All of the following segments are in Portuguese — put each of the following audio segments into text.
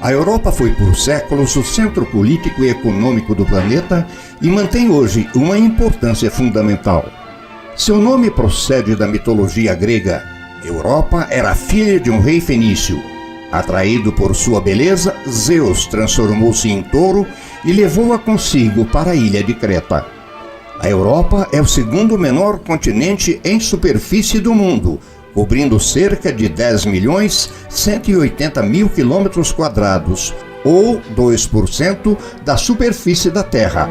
A Europa foi por séculos o centro político e econômico do planeta e mantém hoje uma importância fundamental. Seu nome procede da mitologia grega. Europa era filha de um rei fenício. Atraído por sua beleza, Zeus transformou-se em touro e levou-a consigo para a ilha de Creta. A Europa é o segundo menor continente em superfície do mundo, cobrindo cerca de 10.180.000 km², ou 2% da superfície da Terra.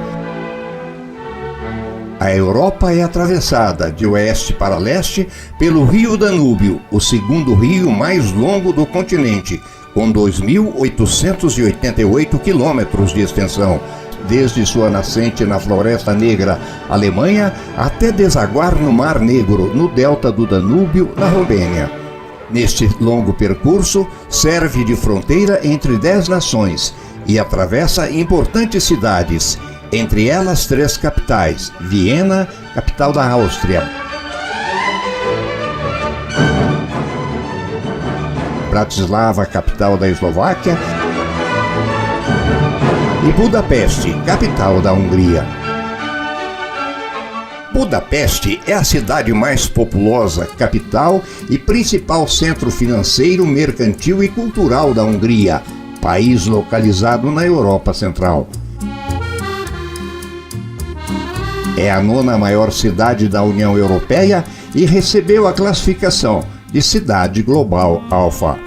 A Europa é atravessada de oeste para leste pelo rio Danúbio, o segundo rio mais longo do continente, com 2.888 quilômetros de extensão, desde sua nascente na Floresta Negra, Alemanha, até desaguar no Mar Negro, no delta do Danúbio, na Romênia. Neste longo percurso, serve de fronteira entre 10 nações e atravessa importantes cidades, entre elas 3 capitais: Viena, capital da Áustria, Bratislava, capital da Eslováquia, e Budapeste, capital da Hungria. Budapeste é a cidade mais populosa, capital e principal centro financeiro, mercantil e cultural da Hungria, país localizado na Europa Central. É a 9ª maior cidade da União Europeia e recebeu a classificação de Cidade Global Alfa.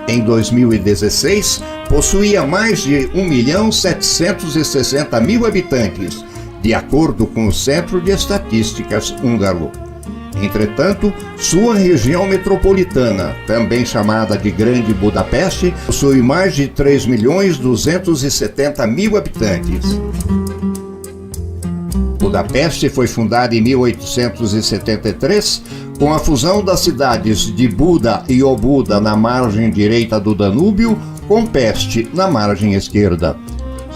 Em 2016, possuía mais de 1.760.000 habitantes, de acordo com o Centro de Estatísticas húngaro. Entretanto, sua região metropolitana, também chamada de Grande Budapeste, possui mais de 3.270.000 habitantes. Budapeste foi fundada em 1873, com a fusão das cidades de Buda e Óbuda na margem direita do Danúbio, com Peste na margem esquerda.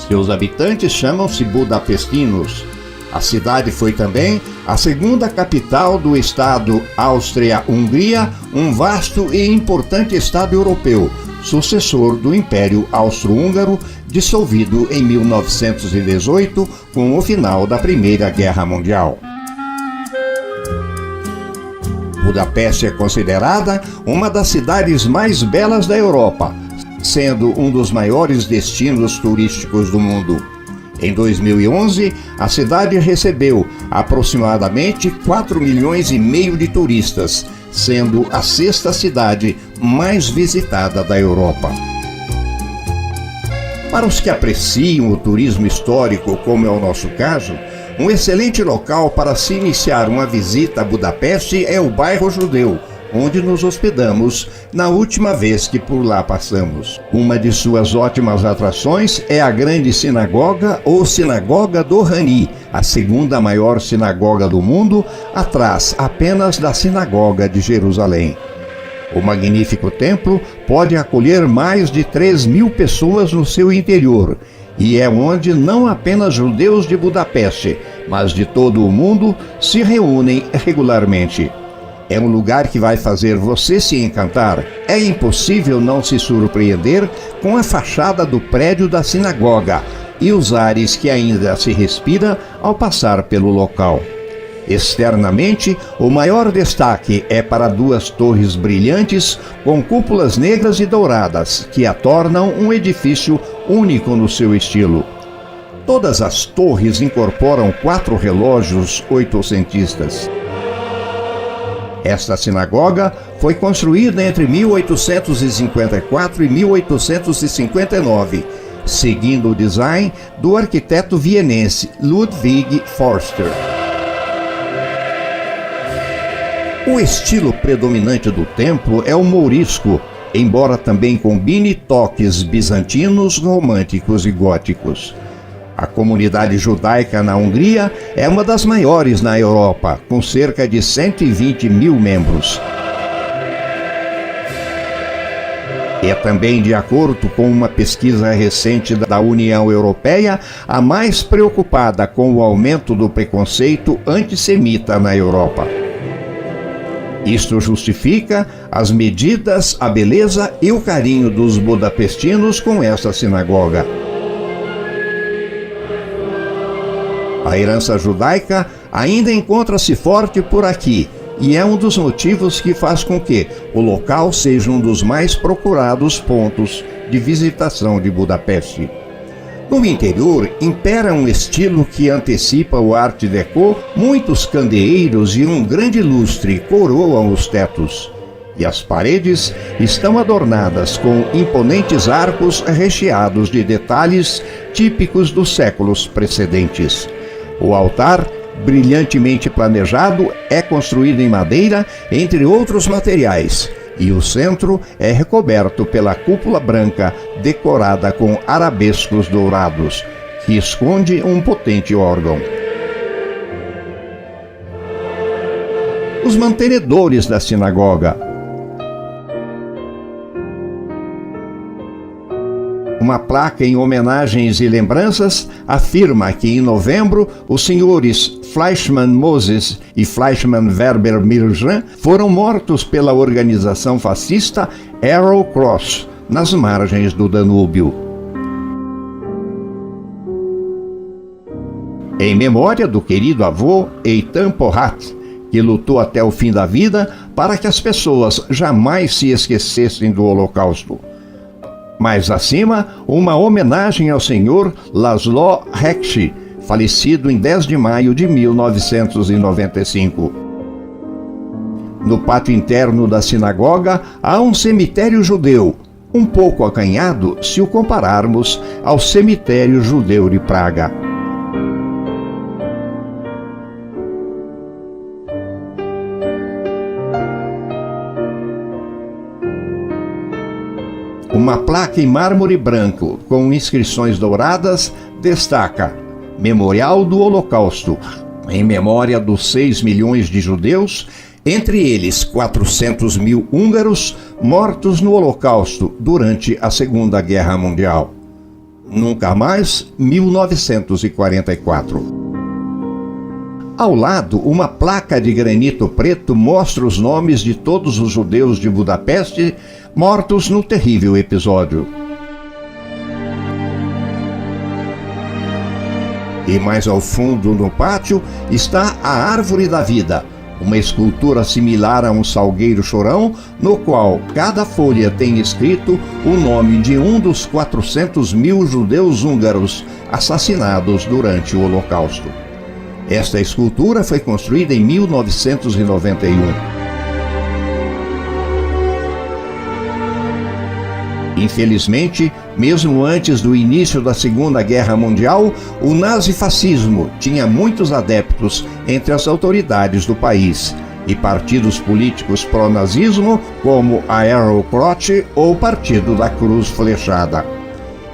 Seus habitantes chamam-se budapestinos. A cidade foi também a segunda capital do estado Áustria-Hungria, um vasto e importante estado europeu, sucessor do Império Austro-Húngaro, dissolvido em 1918 com o final da Primeira Guerra Mundial. Budapeste é considerada uma das cidades mais belas da Europa, sendo um dos maiores destinos turísticos do mundo. Em 2011, a cidade recebeu aproximadamente 4,5 milhões de turistas, sendo a 6ª cidade mais visitada da Europa. Para os que apreciam o turismo histórico, como é o nosso caso, um excelente local para se iniciar uma visita a Budapeste é o bairro Judeu, onde nos hospedamos na última vez que por lá passamos. Uma de suas ótimas atrações é a grande sinagoga ou Sinagoga do Rani, a 2ª maior sinagoga do mundo, atrás apenas da Sinagoga de Jerusalém. O magnífico templo pode acolher mais de 3.000 pessoas no seu interior, e é onde não apenas judeus de Budapeste, mas de todo o mundo se reúnem regularmente. É um lugar que vai fazer você se encantar. É impossível não se surpreender com a fachada do prédio da sinagoga e os ares que ainda se respira ao passar pelo local. Externamente, o maior destaque é para 2 torres brilhantes com cúpulas negras e douradas, que a tornam um edifício único no seu estilo. Todas as torres incorporam 4 relógios oitocentistas. Esta sinagoga foi construída entre 1854 e 1859, seguindo o design do arquiteto vienense Ludwig Forster. O estilo predominante do templo é o mourisco, embora também combine toques bizantinos, românticos e góticos. A comunidade judaica na Hungria é uma das maiores na Europa, com cerca de 120.000 membros. É também, de acordo com uma pesquisa recente da União Europeia, a mais preocupada com o aumento do preconceito antissemita na Europa. Isto justifica as medidas, a beleza e o carinho dos budapestinos com esta sinagoga. A herança judaica ainda encontra-se forte por aqui e é um dos motivos que faz com que o local seja um dos mais procurados pontos de visitação de Budapeste. No interior, impera um estilo que antecipa o Art Deco, muitos candeeiros e um grande lustre coroam os tetos. E as paredes estão adornadas com imponentes arcos recheados de detalhes típicos dos séculos precedentes. O altar, brilhantemente planejado, é construído em madeira, entre outros materiais, e o centro é recoberto pela cúpula branca decorada com arabescos dourados, que esconde um potente órgão. Os mantenedores da sinagoga. Uma placa em homenagens e lembranças afirma que em novembro os senhores Fleischmann Moses e Fleischmann Werber Mirjan foram mortos pela organização fascista Arrow Cross, nas margens do Danúbio. Em memória do querido avô Eitan Porat, que lutou até o fim da vida para que as pessoas jamais se esquecessem do Holocausto. Mais acima, uma homenagem ao senhor Laszlo Hekshi, falecido em 10 de maio de 1995. No pátio interno da sinagoga há um cemitério judeu, um pouco acanhado se o compararmos ao cemitério judeu de Praga. Uma placa em mármore branco com inscrições douradas destaca: Memorial do Holocausto, em memória dos 6 milhões de judeus, entre eles 400 mil húngaros mortos no Holocausto durante a Segunda Guerra Mundial. Nunca mais, 1944. Ao lado, uma placa de granito preto mostra os nomes de todos os judeus de Budapeste mortos no terrível episódio. E mais ao fundo no pátio está a Árvore da Vida, uma escultura similar a um salgueiro chorão, no qual cada folha tem escrito o nome de um dos 400 mil judeus húngaros assassinados durante o Holocausto. Esta escultura foi construída em 1991. Infelizmente, mesmo antes do início da Segunda Guerra Mundial, o nazifascismo tinha muitos adeptos entre as autoridades do país e partidos políticos pró-nazismo, como a Arrow Cross ou o Partido da Cruz Flechada.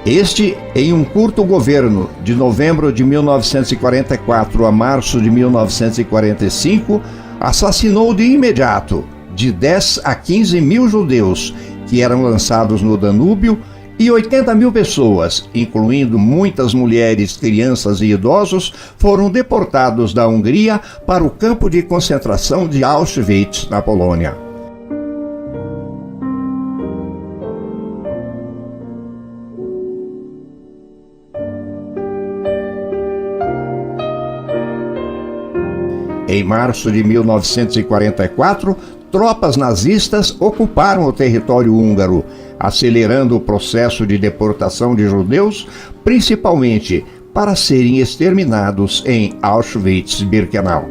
Este, em um curto governo, de novembro de 1944 a março de 1945, assassinou de imediato de 10 a 15 mil judeus que eram lançados no Danúbio e 80 mil pessoas, incluindo muitas mulheres, crianças e idosos, foram deportados da Hungria para o campo de concentração de Auschwitz, na Polônia. Em março de 1944, tropas nazistas ocuparam o território húngaro, acelerando o processo de deportação de judeus, principalmente para serem exterminados em Auschwitz-Birkenau.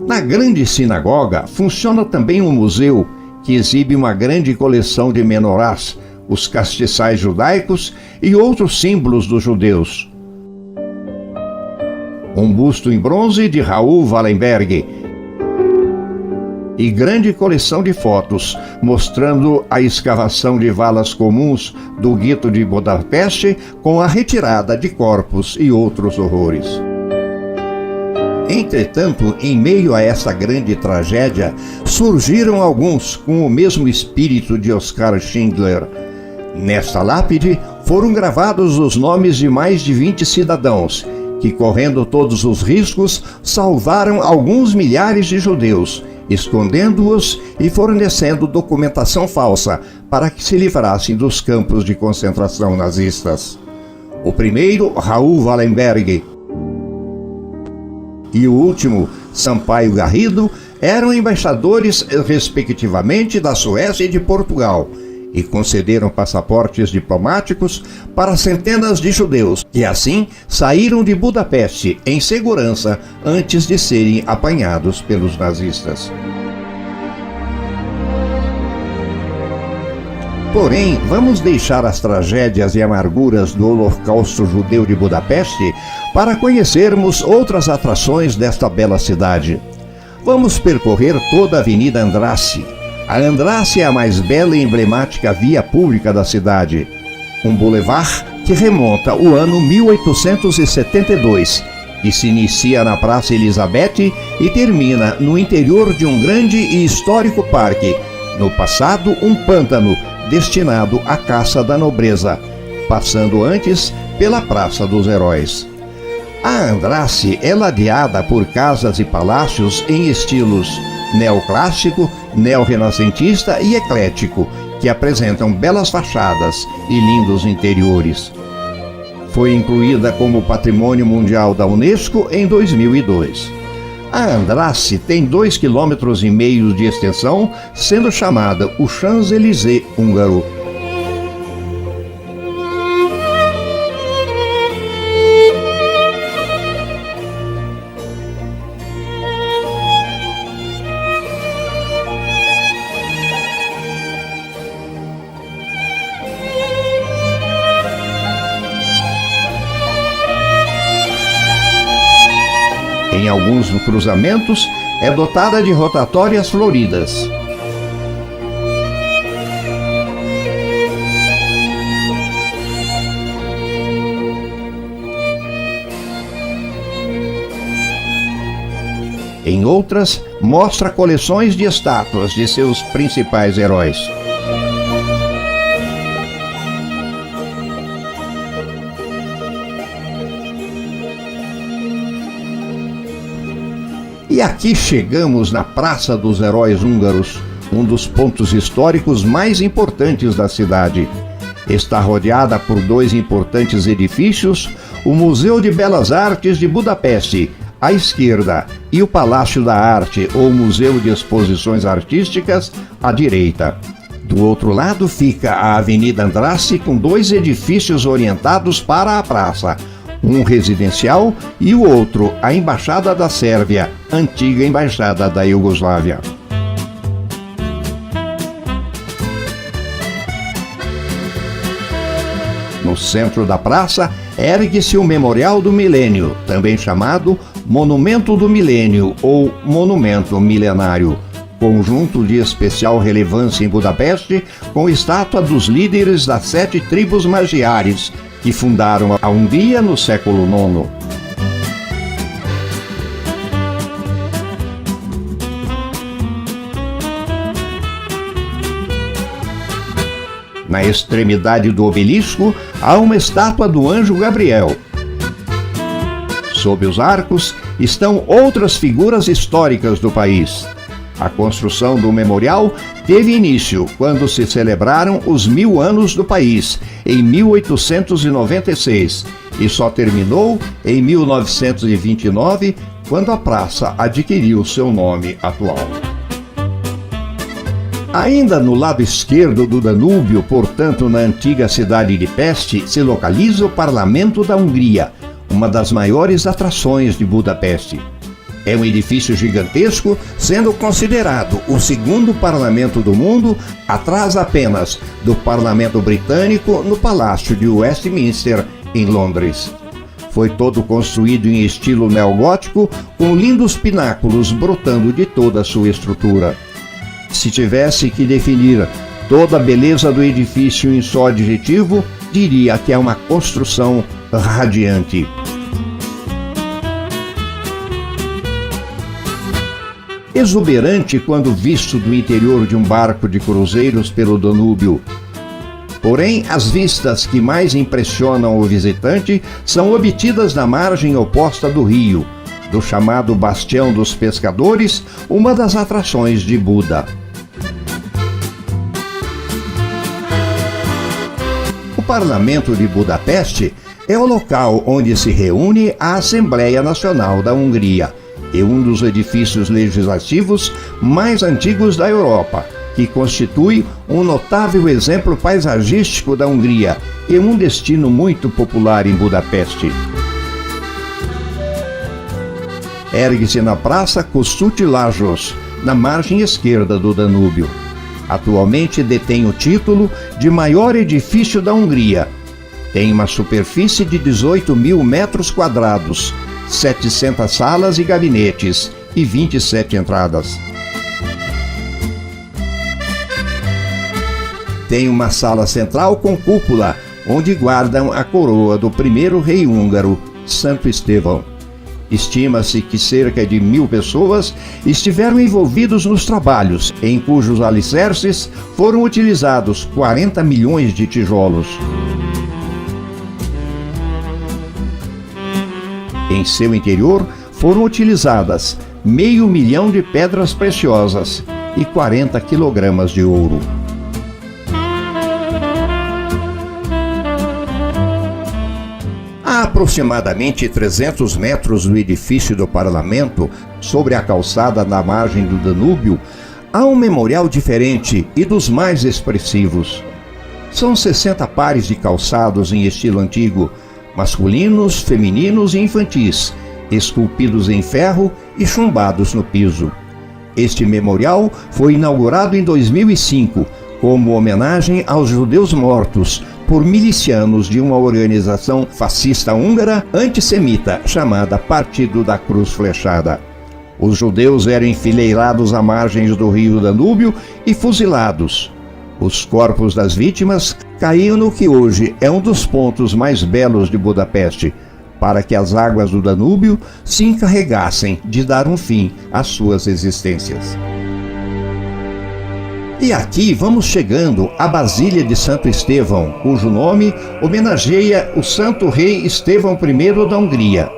Na grande sinagoga funciona também um museu que exibe uma grande coleção de menorás, os castiçais judaicos e outros símbolos dos judeus. Um busto em bronze de Raoul Wallenberg e grande coleção de fotos mostrando a escavação de valas comuns do gueto de Budapeste com a retirada de corpos e outros horrores. Entretanto, em meio a essa grande tragédia, surgiram alguns com o mesmo espírito de Oskar Schindler. Nesta lápide foram gravados os nomes de mais de 20 cidadãos que, correndo todos os riscos, salvaram alguns milhares de judeus, escondendo-os e fornecendo documentação falsa para que se livrassem dos campos de concentração nazistas. O primeiro, Raul Wallenberg, e o último, Sampaio Garrido, eram embaixadores, respectivamente, da Suécia e de Portugal, e concederam passaportes diplomáticos para centenas de judeus, que assim saíram de Budapeste em segurança antes de serem apanhados pelos nazistas. Porém, vamos deixar as tragédias e amarguras do Holocausto Judeu de Budapeste para conhecermos outras atrações desta bela cidade. Vamos percorrer toda a Avenida Andrássy. A Andrássy é a mais bela e emblemática via pública da cidade. Um boulevard que remonta ao ano 1872 e se inicia na Praça Elizabeth e termina no interior de um grande e histórico parque, no passado um pântano destinado à caça da nobreza, passando antes pela Praça dos Heróis. A Andrássy é ladeada por casas e palácios em estilos neoclássico, neorrenascentista e eclético, que apresentam belas fachadas e lindos interiores. Foi incluída como Patrimônio Mundial da Unesco em 2002. A Andrássy tem 2,5 km de extensão, sendo chamada o Champs-Élysées húngaro. Em alguns cruzamentos, é dotada de rotatórias floridas. Em outras, mostra coleções de estátuas de seus principais heróis. E aqui chegamos na Praça dos Heróis Húngaros, um dos pontos históricos mais importantes da cidade. Está rodeada por 2 importantes edifícios, o Museu de Belas Artes de Budapeste, à esquerda, e o Palácio da Arte, ou Museu de Exposições Artísticas, à direita. Do outro lado fica a Avenida Andrássy, com 2 edifícios orientados para a praça, um residencial e o outro a Embaixada da Sérvia, antiga Embaixada da Iugoslávia. No centro da praça ergue-se o Memorial do Milênio, também chamado Monumento do Milênio ou Monumento Milenário, conjunto de especial relevância em Budapeste, com estátua dos líderes das 7 tribos magiares, que fundaram a Hungria no século IX. Na extremidade do obelisco há uma estátua do anjo Gabriel. Sob os arcos estão outras figuras históricas do país. A construção do memorial teve início quando se celebraram os 1000 anos do país, em 1896, e só terminou em 1929, quando a praça adquiriu seu nome atual. Ainda no lado esquerdo do Danúbio, portanto na antiga cidade de Peste, se localiza o Parlamento da Hungria, uma das maiores atrações de Budapeste. É um edifício gigantesco, sendo considerado o 2º parlamento do mundo, atrás apenas do Parlamento Britânico no Palácio de Westminster, em Londres. Foi todo construído em estilo neogótico, com lindos pináculos brotando de toda a sua estrutura. Se tivesse que definir toda a beleza do edifício em só adjetivo, diria que é uma construção radiante. Exuberante quando visto do interior de um barco de cruzeiros pelo Danúbio. Porém, as vistas que mais impressionam o visitante são obtidas na margem oposta do rio, do chamado Bastião dos Pescadores, uma das atrações de Buda. O Parlamento de Budapeste é o local onde se reúne a Assembleia Nacional da Hungria e um dos edifícios legislativos mais antigos da Europa, que constitui um notável exemplo paisagístico da Hungria e um destino muito popular em Budapeste. Ergue-se na Praça Kossuth Lajos, na margem esquerda do Danúbio. Atualmente detém o título de maior edifício da Hungria. Tem uma superfície de 18 mil metros quadrados, 700 salas e gabinetes e 27 entradas. Tem uma sala central com cúpula, onde guardam a coroa do primeiro rei húngaro, Santo Estevão. Estima-se que cerca de 1.000 pessoas estiveram envolvidos nos trabalhos, em cujos alicerces foram utilizados 40 milhões de tijolos. Em seu interior foram utilizadas 500 mil de pedras preciosas e 40 quilogramas de ouro. A aproximadamente 300 metros do edifício do Parlamento, sobre a calçada na margem do Danúbio, há um memorial diferente e dos mais expressivos. São 60 pares de calçados em estilo antigo, masculinos, femininos e infantis, esculpidos em ferro e chumbados no piso. Este memorial foi inaugurado em 2005 como homenagem aos judeus mortos por milicianos de uma organização fascista húngara antissemita chamada Partido da Cruz Flechada. Os judeus eram enfileirados à margem do rio Danúbio e fuzilados. Os corpos das vítimas caíam no que hoje é um dos pontos mais belos de Budapeste, para que as águas do Danúbio se encarregassem de dar um fim às suas existências. E aqui vamos chegando à Basília de Santo Estevão, cujo nome homenageia o santo rei Estevão I da Hungria.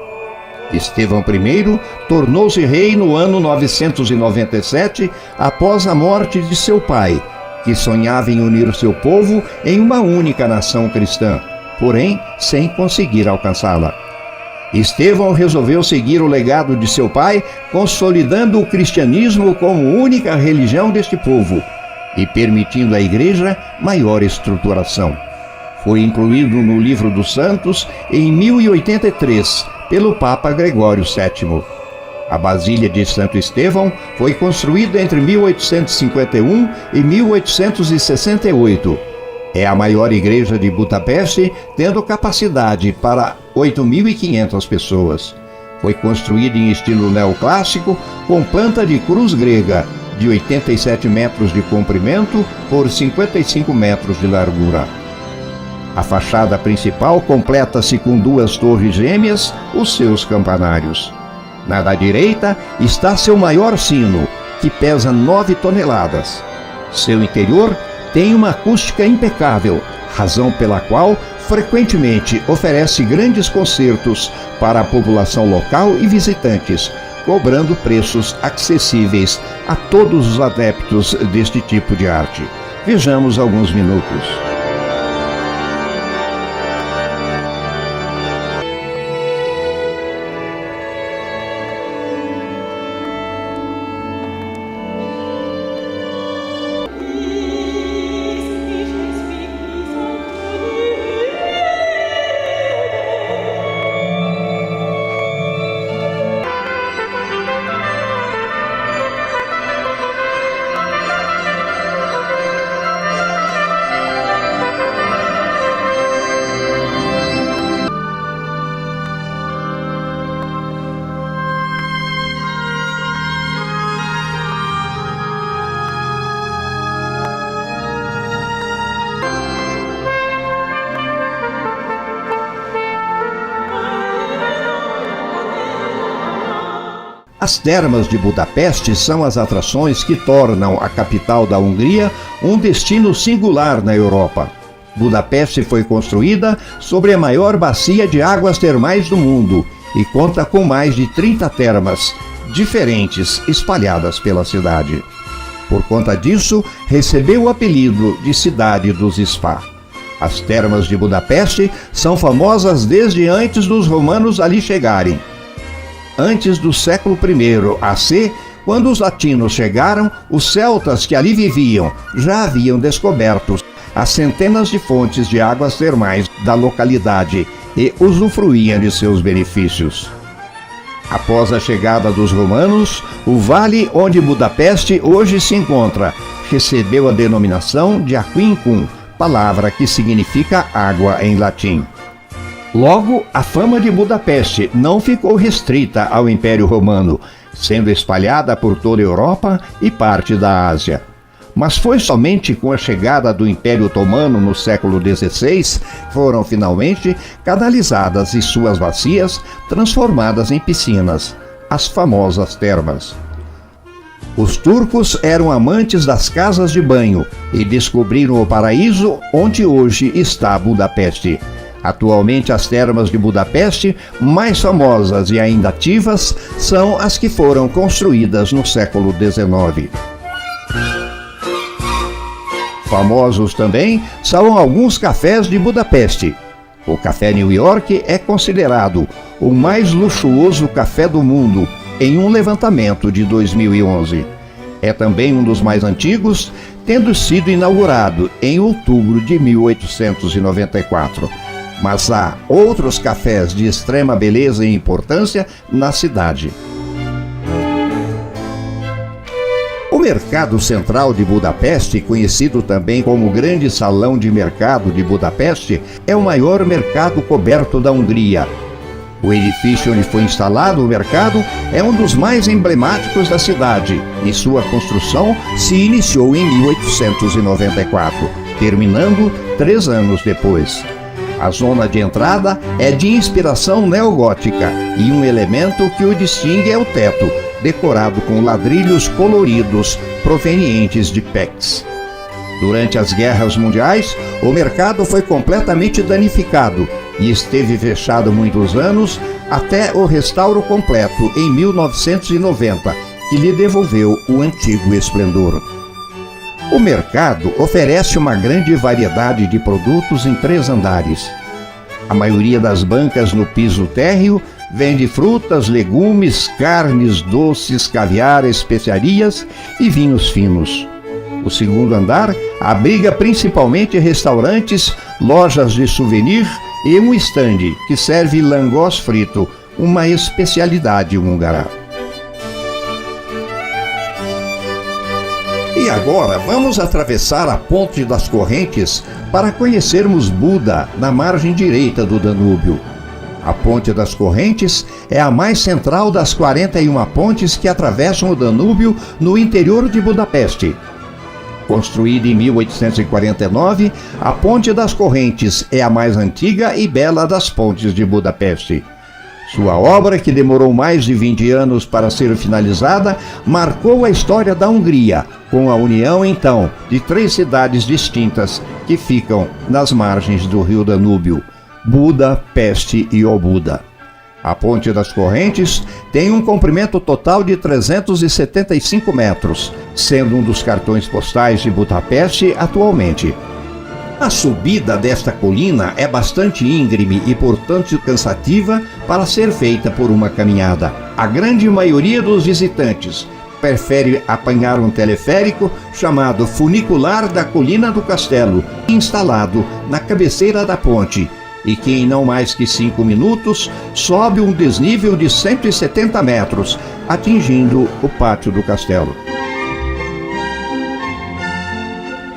Estevão I tornou-se rei no ano 997, após a morte de seu pai, que sonhava em unir o seu povo em uma única nação cristã, porém sem conseguir alcançá-la. Estevão resolveu seguir o legado de seu pai, consolidando o cristianismo como única religião deste povo e permitindo à Igreja maior estruturação. Foi incluído no Livro dos Santos em 1083 pelo Papa Gregório VII. A Basília de Santo Estevão foi construída entre 1851 e 1868. É a maior igreja de Budapeste, tendo capacidade para 8.500 pessoas. Foi construída em estilo neoclássico, com planta de cruz grega, de 87 metros de comprimento por 55 metros de largura. A fachada principal completa-se com 2 torres gêmeas, os seus campanários. Na da direita está seu maior sino, que pesa 9 toneladas. Seu interior tem uma acústica impecável, razão pela qual frequentemente oferece grandes concertos para a população local e visitantes, cobrando preços acessíveis a todos os adeptos deste tipo de arte. Vejamos alguns minutos. As termas de Budapeste são as atrações que tornam a capital da Hungria um destino singular na Europa. Budapeste foi construída sobre a maior bacia de águas termais do mundo e conta com mais de 30 termas diferentes espalhadas pela cidade. Por conta disso, recebeu o apelido de Cidade dos Spa. As termas de Budapeste são famosas desde antes dos romanos ali chegarem. Antes do século I AC, quando os latinos chegaram, os celtas que ali viviam já haviam descoberto as centenas de fontes de águas termais da localidade e usufruíam de seus benefícios. Após a chegada dos romanos, o vale onde Budapeste hoje se encontra recebeu a denominação de Aquincum, palavra que significa água em latim. Logo, a fama de Budapeste não ficou restrita ao Império Romano, sendo espalhada por toda a Europa e parte da Ásia. Mas foi somente com a chegada do Império Otomano no século XVI foram finalmente canalizadas e suas bacias transformadas em piscinas, as famosas termas. Os turcos eram amantes das casas de banho e descobriram o paraíso onde hoje está Budapeste. Atualmente, as termas de Budapeste mais famosas e ainda ativas são as que foram construídas no século XIX. Famosos também são alguns cafés de Budapeste. O Café New York é considerado o mais luxuoso café do mundo em um levantamento de 2011. É também um dos mais antigos, tendo sido inaugurado em outubro de 1894. Mas há outros cafés de extrema beleza e importância na cidade. O Mercado Central de Budapeste, conhecido também como Grande Salão de Mercado de Budapeste, é o maior mercado coberto da Hungria. O edifício onde foi instalado o mercado é um dos mais emblemáticos da cidade e sua construção se iniciou em 1894, terminando 3 anos depois. A zona de entrada é de inspiração neogótica e um elemento que o distingue é o teto, decorado com ladrilhos coloridos provenientes de Pécs. Durante as guerras mundiais, o mercado foi completamente danificado e esteve fechado muitos anos até o restauro completo em 1990, que lhe devolveu o antigo esplendor. O mercado oferece uma grande variedade de produtos em 3 andares. A maioria das bancas no piso térreo vende frutas, legumes, carnes, doces, caviar, especiarias e vinhos finos. O segundo andar abriga principalmente restaurantes, lojas de souvenir e um estande que serve langos frito, uma especialidade húngara. E agora vamos atravessar a Ponte das Correntes para conhecermos Buda, na margem direita do Danúbio. A Ponte das Correntes é a mais central das 41 pontes que atravessam o Danúbio no interior de Budapeste. Construída em 1849, a Ponte das Correntes é a mais antiga e bela das pontes de Budapeste. Sua obra, que demorou mais de 20 anos para ser finalizada, marcou a história da Hungria, com a união, então, de 3 cidades distintas que ficam nas margens do rio Danúbio: Buda, Peste e Óbuda. A Ponte das Correntes tem um comprimento total de 375 metros, sendo um dos cartões postais de Budapeste atualmente. A subida desta colina é bastante íngreme e, portanto, cansativa para ser feita por uma caminhada. A grande maioria dos visitantes prefere apanhar um teleférico chamado Funicular da Colina do Castelo, instalado na cabeceira da ponte, e que em não mais que 5 minutos sobe um desnível de 170 metros, atingindo o pátio do castelo.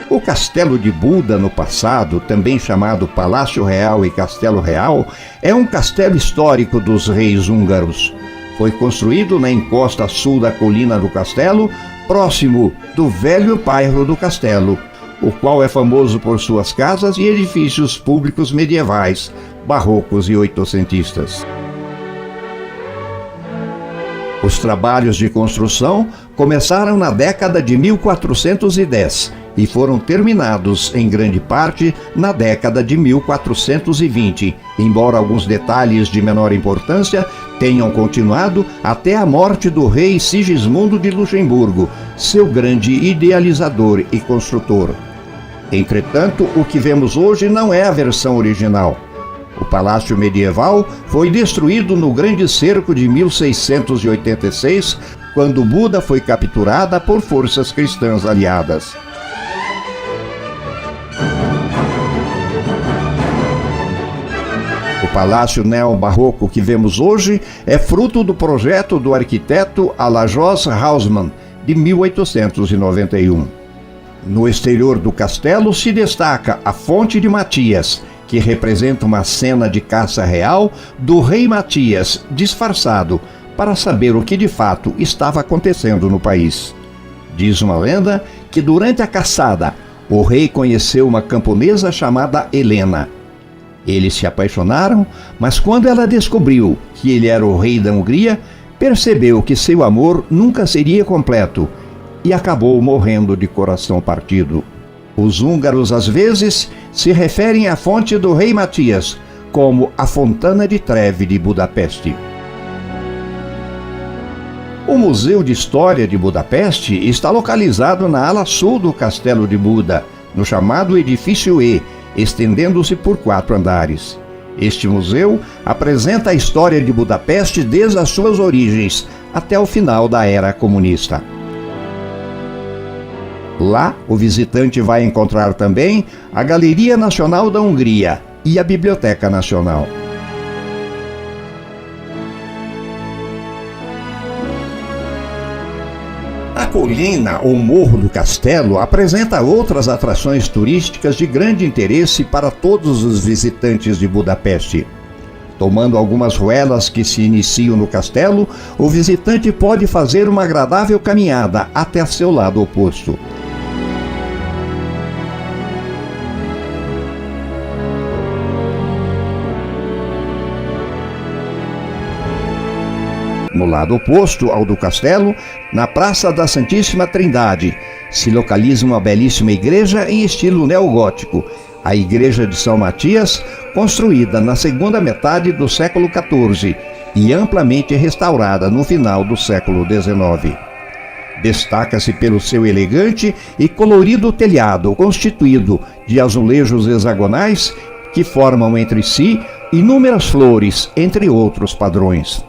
O Castelo de Buda, no passado, também chamado Palácio Real e Castelo Real, é um castelo histórico dos reis húngaros. Foi construído na encosta sul da colina do castelo, próximo do velho bairro do Castelo, o qual é famoso por suas casas e edifícios públicos medievais, barrocos e oitocentistas. Os trabalhos de construção começaram na década de 1410 e foram terminados, em grande parte, na década de 1420, embora alguns detalhes de menor importância tenham continuado até a morte do rei Sigismundo de Luxemburgo, seu grande idealizador e construtor. Entretanto, o que vemos hoje não é a versão original. O palácio medieval foi destruído no Grande Cerco de 1686, quando Buda foi capturada por forças cristãs aliadas. O palácio neobarroco que vemos hoje é fruto do projeto do arquiteto Lajos Haussmann, de 1891. No exterior do castelo se destaca a Fonte de Matias, que representa uma cena de caça real do rei Matias, disfarçado, para saber o que de fato estava acontecendo no país. Diz uma lenda que durante a caçada, o rei conheceu uma camponesa chamada Helena. Eles se apaixonaram, mas quando ela descobriu que ele era o rei da Hungria, percebeu que seu amor nunca seria completo e acabou morrendo de coração partido. Os húngaros às vezes se referem à fonte do rei Matias como a Fontana de Trevi de Budapeste. O Museu de História de Budapeste está localizado na ala sul do Castelo de Buda, no chamado Edifício E, estendendo-se por 4 andares. Este museu apresenta a história de Budapeste desde as suas origens até o final da era comunista. Lá, o visitante vai encontrar também a Galeria Nacional da Hungria e a Biblioteca Nacional. A colina ou morro do castelo apresenta outras atrações turísticas de grande interesse para todos os visitantes de Budapeste. Tomando algumas ruelas que se iniciam no castelo, o visitante pode fazer uma agradável caminhada até seu lado oposto. No lado oposto ao do castelo, na Praça da Santíssima Trindade, se localiza uma belíssima igreja em estilo neogótico, a Igreja de São Matias, construída na segunda metade do século XIV e amplamente restaurada no final do século XIX. Destaca-se pelo seu elegante e colorido telhado, constituído de azulejos hexagonais que formam entre si inúmeras flores, entre outros padrões.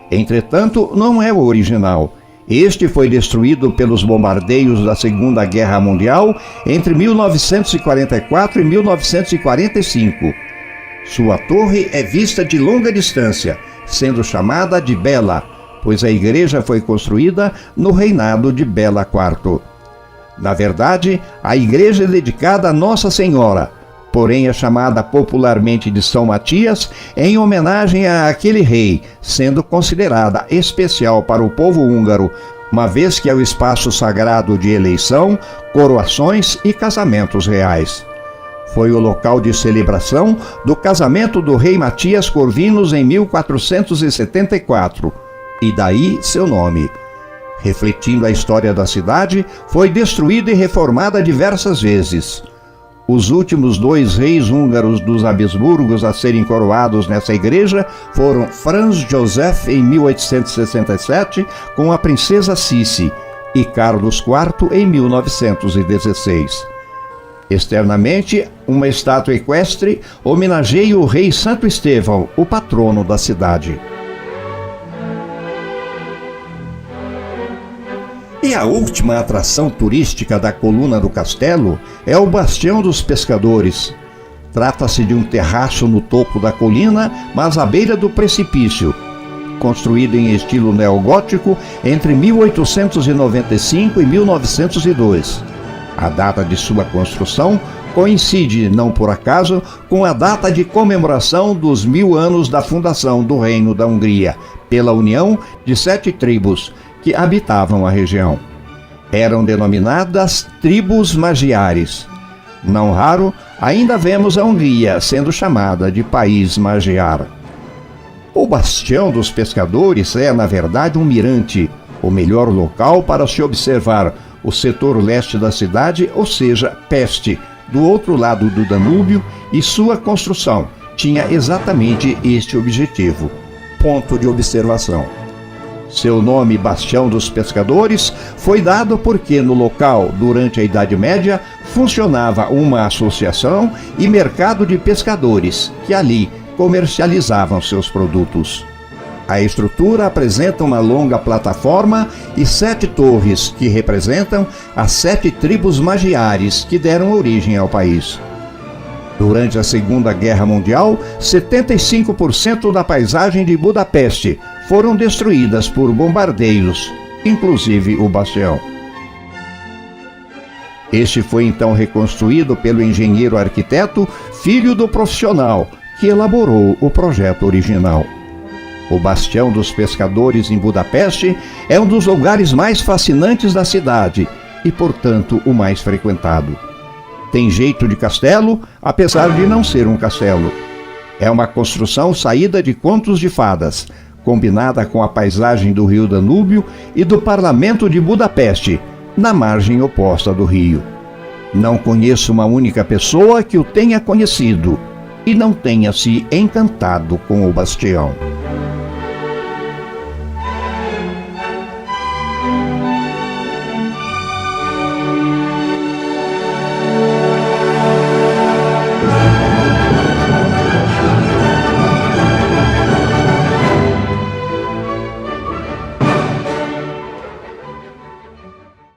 Entretanto, não é o original. Este foi destruído pelos bombardeios da Segunda Guerra Mundial entre 1944 e 1945. Sua torre é vista de longa distância, sendo chamada de Bela, pois a igreja foi construída no reinado de Bela IV. Na verdade, a igreja é dedicada a Nossa Senhora, porém é chamada popularmente de São Matias em homenagem a aquele rei, sendo considerada especial para o povo húngaro, uma vez que é o espaço sagrado de eleição, coroações e casamentos reais. Foi o local de celebração do casamento do rei Matias Corvinus em 1474, e daí seu nome. Refletindo a história da cidade, foi destruída e reformada diversas vezes. Os últimos 2 reis húngaros dos Habsburgos a serem coroados nessa igreja foram Franz Joseph em 1867 com a princesa Sissi e Carlos IV em 1916. Externamente, uma estátua equestre homenageia o rei Santo Estevão, o patrono da cidade. E a última atração turística da coluna do castelo é o Bastião dos Pescadores. Trata-se de um terraço no topo da colina, mas à beira do precipício, construído em estilo neogótico entre 1895 e 1902. A data de sua construção coincide, não por acaso, com a data de comemoração dos 1000 anos da fundação do Reino da Hungria, pela união de 7 tribos que habitavam a região. Eram denominadas tribos magiares. Não raro, ainda vemos a Hungria sendo chamada de país magiar. O Bastião dos Pescadores é, na verdade, um mirante, o melhor local para se observar o setor leste da cidade, ou seja, Peste, do outro lado do Danúbio, e sua construção tinha exatamente este objetivo. Ponto de observação. Seu nome, Bastião dos Pescadores, foi dado porque no local, durante a Idade Média, funcionava uma associação e mercado de pescadores, que ali comercializavam seus produtos. A estrutura apresenta uma longa plataforma e 7 torres, que representam as 7 tribos magiares que deram origem ao país. Durante a Segunda Guerra Mundial, 75% da paisagem de Budapeste foram destruídas por bombardeios, inclusive o bastião. Este foi então reconstruído pelo engenheiro arquiteto, filho do profissional, que elaborou o projeto original. O Bastião dos Pescadores em Budapeste é um dos lugares mais fascinantes da cidade e, portanto, o mais frequentado. Tem jeito de castelo, apesar de não ser um castelo. É uma construção saída de contos de fadas, combinada com a paisagem do rio Danúbio e do Parlamento de Budapeste, na margem oposta do rio. Não conheço uma única pessoa que o tenha conhecido e não tenha se encantado com o bastião.